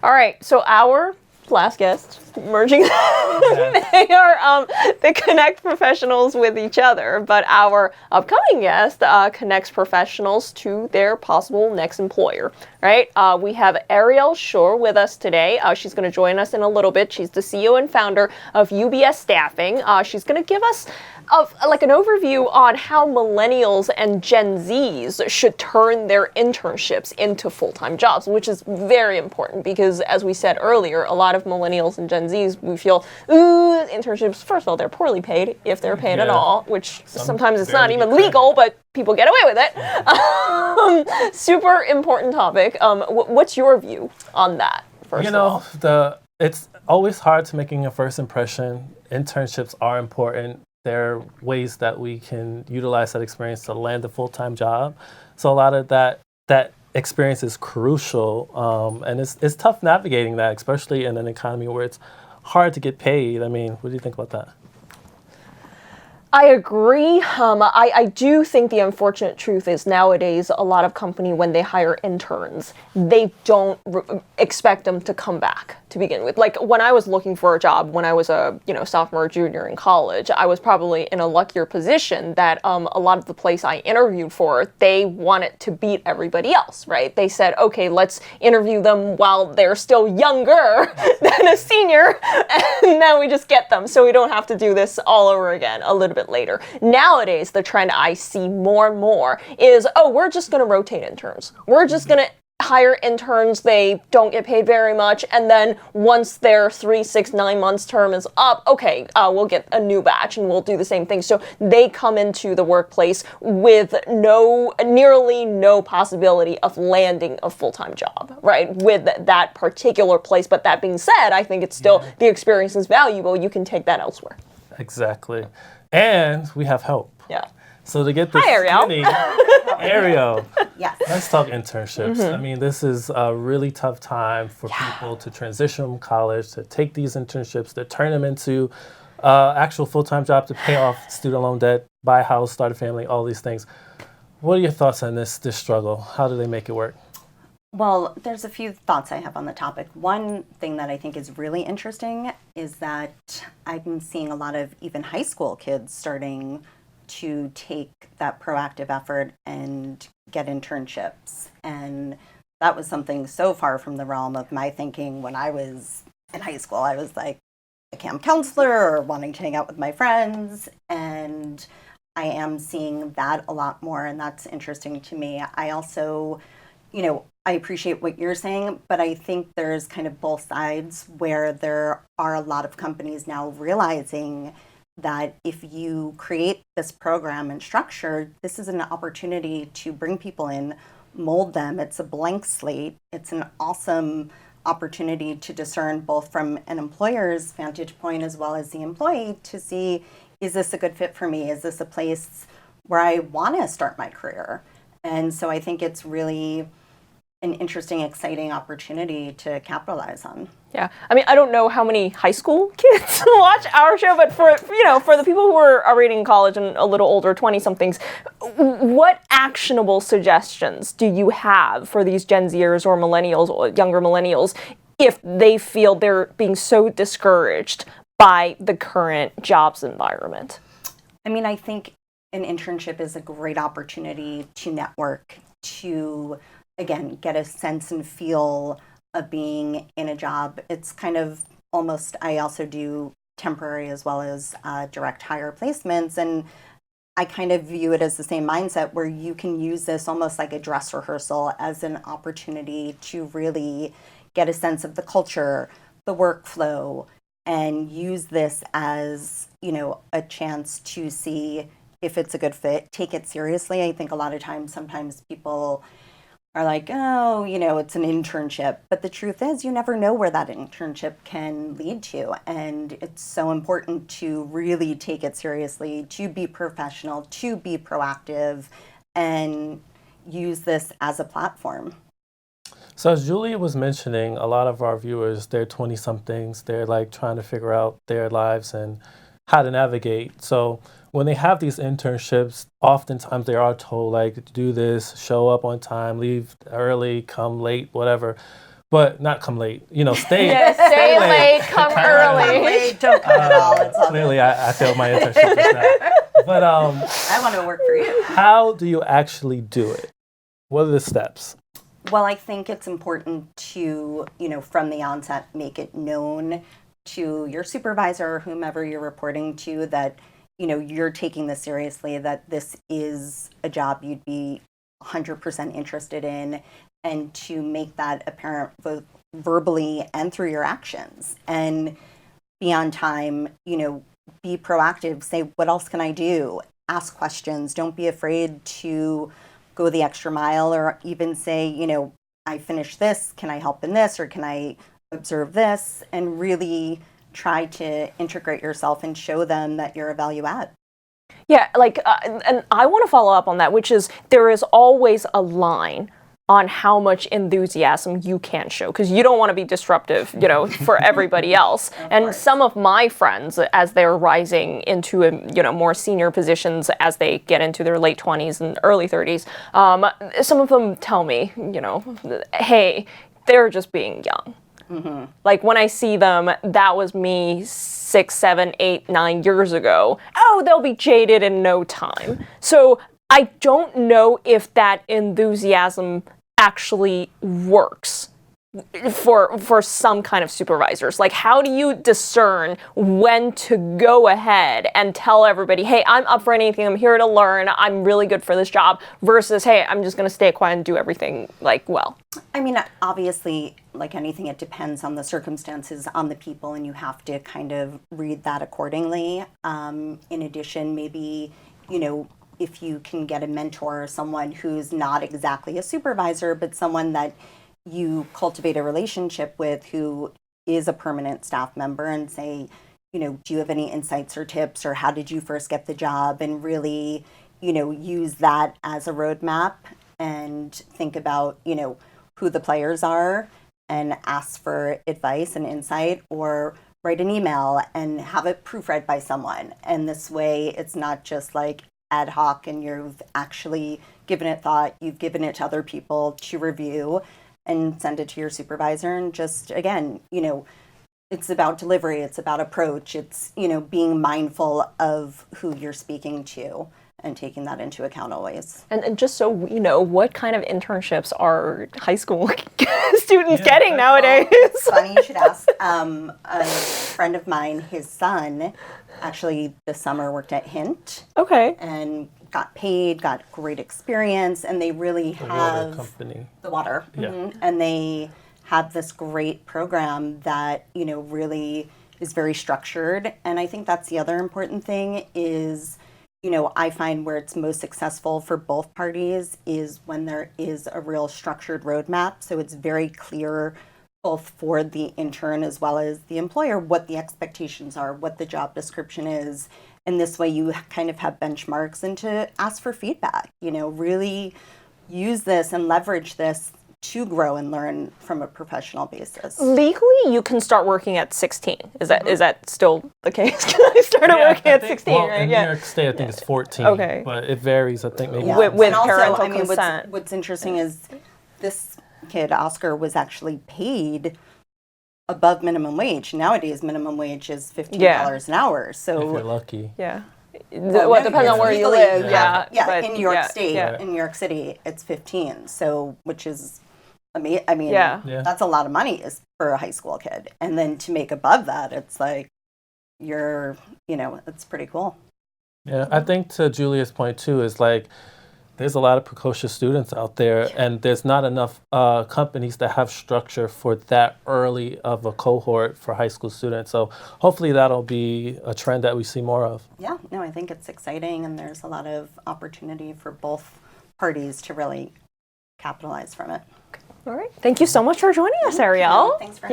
All right, so our last guest, merging, they are they connect professionals with each other, but our upcoming guest connects professionals to their possible next employer, right? We have Ariel Schur with us today. She's going to join us in a little bit. She's the CEO and founder of UBS Staffing. She's going to give us like an overview on how millennials and Gen Zs should turn their internships into full-time jobs, which is very important because, as we said earlier, a lot of millennials and Gen Zs, we feel, ooh, internships, first of all, they're poorly paid, if they're paid at all, which sometimes it's not even legal, but people get away with it. Super important topic. What's your view on that, first of all? It's always hard to making a first impression. Internships are important. There are ways that we can utilize that experience to land a full-time job. So a lot of that experience is crucial, and it's tough navigating that, especially in an economy where it's hard to get paid. I mean, what do you think about that? I agree. I do think the unfortunate truth is nowadays a lot of company, when they hire interns, they don't expect them to come back to begin with. Like when I was looking for a job when I was a sophomore or junior in college, I was probably in a luckier position that a lot of the place I interviewed for, they wanted to beat everybody else, right? They said, okay, let's interview them while they're still younger than a senior, and now we just get them so we don't have to do this all over again a little bit later. Nowadays, the trend I see more and more is, oh, we're just going to rotate interns. We're just going to hire interns, they don't get paid very much, and then once their 3, 6, 9 months term is up, okay, we'll get a new batch and we'll do the same thing. So they come into the workplace with nearly no possibility of landing a full-time job, right, with that particular place. But that being said, I think it's still, the experience is valuable. You can take that elsewhere. Exactly. And we have help. Yeah. So to get this skinny, Ariel, yes. Let's talk internships. I mean, this is a really tough time for people to transition from college, to take these internships, to turn them into actual full-time job, to pay off student loan debt, buy a house, start a family, all these things. What are your thoughts on this struggle? How do they make it work? Well, there's a few thoughts I have on the topic. One thing that I think is really interesting is that I've been seeing a lot of even high school kids starting to take that proactive effort and get internships. And that was something so far from the realm of my thinking when I was in high school. I was like a camp counselor or wanting to hang out with my friends. And I am seeing that a lot more, and that's interesting to me. I also, I appreciate what you're saying, but I think there's kind of both sides where there are a lot of companies now realizing that if you create this program and structure, this is an opportunity to bring people in, mold them. It's a blank slate. It's an awesome opportunity to discern both from an employer's vantage point as well as the employee to see, is this a good fit for me? Is this a place where I want to start my career? And so I think it's really an interesting, exciting opportunity to capitalize on. Yeah, I mean, I don't know how many high school kids watch our show, but for the people who are already in college and a little older, 20-somethings, what actionable suggestions do you have for these Gen Zers or millennials or younger millennials if they feel they're being so discouraged by the current jobs environment? I mean, I think an internship is a great opportunity to network, to again, get a sense and feel of being in a job. It's kind of almost, I also do temporary as well as direct hire placements. And I kind of view it as the same mindset where you can use this almost like a dress rehearsal as an opportunity to really get a sense of the culture, the workflow, and use this as, a chance to see if it's a good fit, take it seriously. I think a lot of times, sometimes people are like, oh, it's an internship. But the truth is, you never know where that internship can lead to. And it's so important to really take it seriously, to be professional, to be proactive, and use this as a platform. So as Julia was mentioning, a lot of our viewers, they're 20-somethings. They're like trying to figure out their lives and how to navigate. So when they have these internships, oftentimes they are told, like, do this, show up on time, leave early, come late, whatever. but not come late. Stay. Yeah, stay late, come early. Wait, don't come at all. It's all Clearly, I failed my internship just now. But I want to work for you. how do you actually do it? What are the steps? Well, I think it's important to, from the onset, make it known to your supervisor or whomever you're reporting to that, you're taking this seriously, that this is a job you'd be 100% interested in, and to make that apparent both verbally and through your actions. And be on time, be proactive, say, what else can I do? Ask questions. Don't be afraid to go the extra mile, or even say, I finished this, can I help in this, or can I observe this? And really try to integrate yourself and show them that you're a value add. Yeah, and I want to follow up on that, which is there is always a line on how much enthusiasm you can show, because you don't want to be disruptive, for everybody else. And some of my friends, as they're rising into, more senior positions as they get into their late 20s and early 30s, some of them tell me, hey, they're just being young. Mm-hmm. Like when I see them, that was me 6, 7, 8, 9 years ago. Oh, they'll be jaded in no time. So I don't know if that enthusiasm actually works for some kind of supervisors. Like, how do you discern when to go ahead and tell everybody, hey, I'm up for anything, I'm here to learn, I'm really good for this job, versus, hey, I'm just going to stay quiet and do everything well? I mean, obviously, like anything, it depends on the circumstances, on the people, and you have to kind of read that accordingly. In addition, maybe, if you can get a mentor or someone who's not exactly a supervisor, but someone that you cultivate a relationship with who is a permanent staff member, and say, do you have any insights or tips, or how did you first get the job? And really, use that as a roadmap and think about, who the players are, and ask for advice and insight, or write an email and have it proofread by someone. And this way, it's not just like ad hoc, and you've actually given it thought, you've given it to other people to review and send it to your supervisor. And just, again, it's about delivery, it's about approach, it's, being mindful of who you're speaking to and taking that into account always. And just so we know, what kind of internships are high school students getting nowadays? Well, it's funny you should ask. A friend of mine, his son, actually this summer worked at Hint. Okay. And got paid, got great experience, and they really have water company. The water. Yeah. Mm-hmm. And they have this great program that, really is very structured. And I think that's the other important thing is, I find where it's most successful for both parties is when there is a real structured roadmap. So it's very clear both for the intern as well as the employer what the expectations are, what the job description is. And this way you kind of have benchmarks, and to ask for feedback, really use this and leverage this to grow and learn from a professional basis. Legally, you can start working at 16. Is that still the case? I started working at 16, right? In New York State, I think it's 14. Okay. But it varies, I think, maybe. Yeah. With And also, parental I mean, consent. what's interesting is this kid, Oscar, was actually paid above minimum wage. Nowadays, minimum wage is $15 an hour. So if you're lucky. Yeah. Well, Well, it depends on where you live. Yeah, but in New York State, yeah. in New York City, it's 15. So, which is, I mean, Yeah. that's a lot of money for a high school kid. And then to make above that, it's like it's pretty cool. Yeah, I think to Julia's point too is like, there's a lot of precocious students out there, and there's not enough companies that have structure for that early of a cohort for high school students. So hopefully that'll be a trend that we see more of. Yeah, no, I think it's exciting, and there's a lot of opportunity for both parties to really capitalize from it. All right. Thank you so much for joining us, Ariel. Thanks for